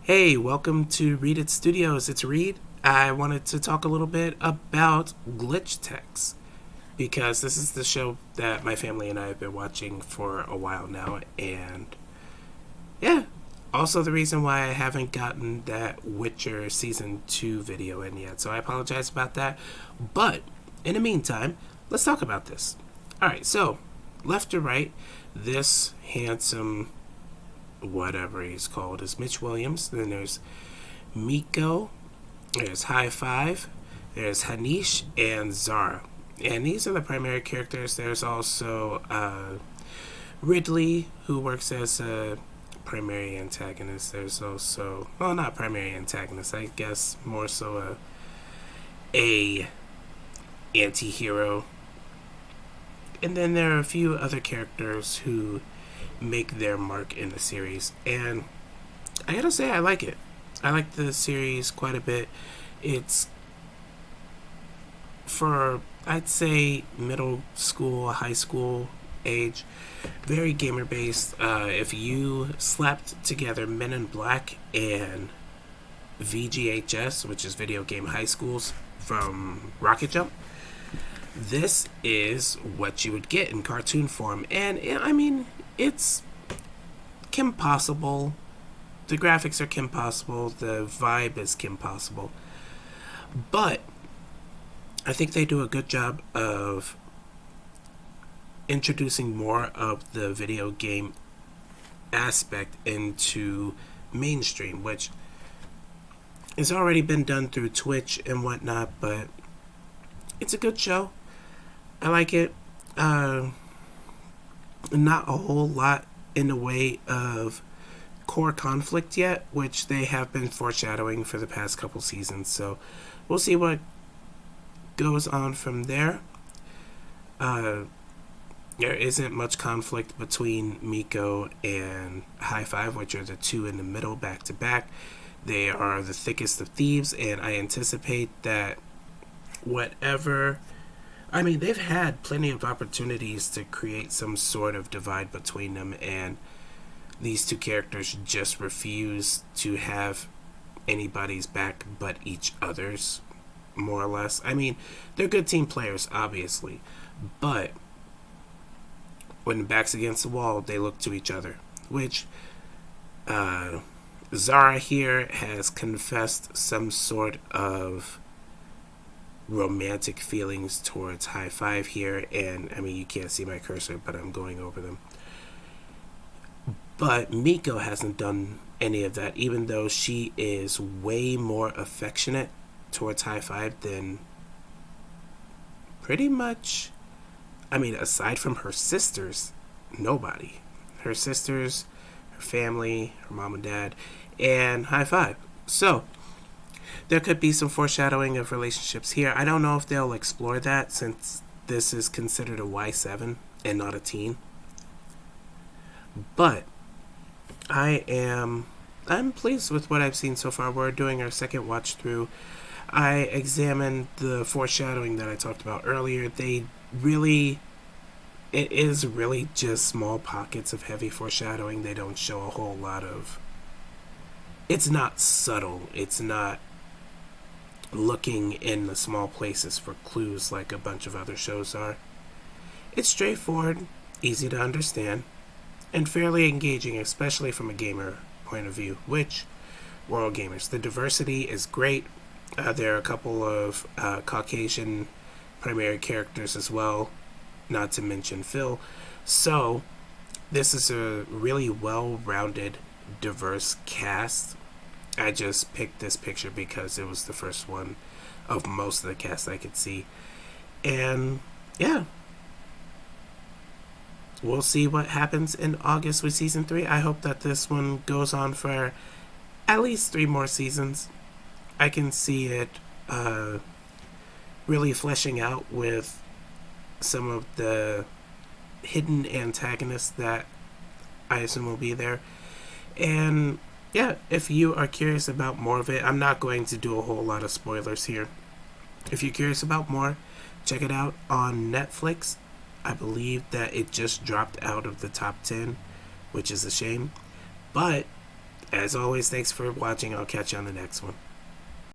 Hey, welcome to Read It Studios. It's Reed. I wanted to talk a little bit about Glitch Techs because this is the show that my family and I have been watching for a while now, and yeah, also the reason why I haven't gotten that Witcher season 2 video in yet. So I apologize about that. But in the meantime, let's talk about this. All right, so left to right, this handsome whatever he's called is Mitch Williams. Then there's Miko, there's High Five, there's Hanish, and Zara. And these are the primary characters. There's also Ridley, who works as a primary antagonist. There's also, well, not primary antagonist, I guess more so a anti-hero. And then there are a few other characters who make their mark in the series. And I gotta say, I like it. I like the series quite a bit. It's for, I'd say, middle school, high school age, very gamer based. If you slapped together Men in Black and VGHS, which is Video Game High Schools from Rocket Jump, this is what you would get in cartoon form. And I mean, it's Kim Possible. The graphics are Kim Possible. The vibe is Kim Possible. But I think they do a good job of introducing more of the video game aspect into mainstream, which has already been done through Twitch and whatnot, but it's a good show. I like it. Not a whole lot in the way of core conflict yet, which they have been foreshadowing for the past couple seasons. So we'll see what goes on from there. There isn't much conflict between Miko and High Five, which are the two in the middle back to back. They are the thickest of thieves, and I anticipate that whatever, I mean, they've had plenty of opportunities to create some sort of divide between them, and these two characters just refuse to have anybody's back but each other's, more or less. I mean, they're good team players, obviously, but when the back's against the wall, they look to each other, which Zara here has confessed some sort of romantic feelings towards High Five here, and I mean, you can't see my cursor, but I'm going over them. But Miko hasn't done any of that, even though she is way more affectionate towards High Five than pretty much, I mean, aside from her sisters, nobody. Her sisters, her family, her mom and dad, and High Five. So there could be some foreshadowing of relationships here. I don't know if they'll explore that since this is considered a Y7 and not a teen. But I'm pleased with what I've seen so far. We're doing our second watch through. I examined the foreshadowing that I talked about earlier. It is really just small pockets of heavy foreshadowing. They don't show a whole lot of, it's not subtle. It's not looking in the small places for clues like a bunch of other shows are. It's straightforward, easy to understand, and fairly engaging, especially from a gamer point of view, which we're all gamers. The diversity is great. There are a couple of Caucasian primary characters as well, not to mention Phil. So this is a really well-rounded, diverse cast. I just picked this picture because it was the first one of most of the cast I could see. And yeah, we'll see what happens in August with season 3. I hope that this one goes on for at least 3 more seasons. I can see it really fleshing out with some of the hidden antagonists that I assume will be there. And yeah, if you are curious about more of it, I'm not going to do a whole lot of spoilers here. If you're curious about more, check it out on Netflix. I believe that it just dropped out of the top 10, which is a shame. But As always, thanks for watching. I'll catch you on the next one.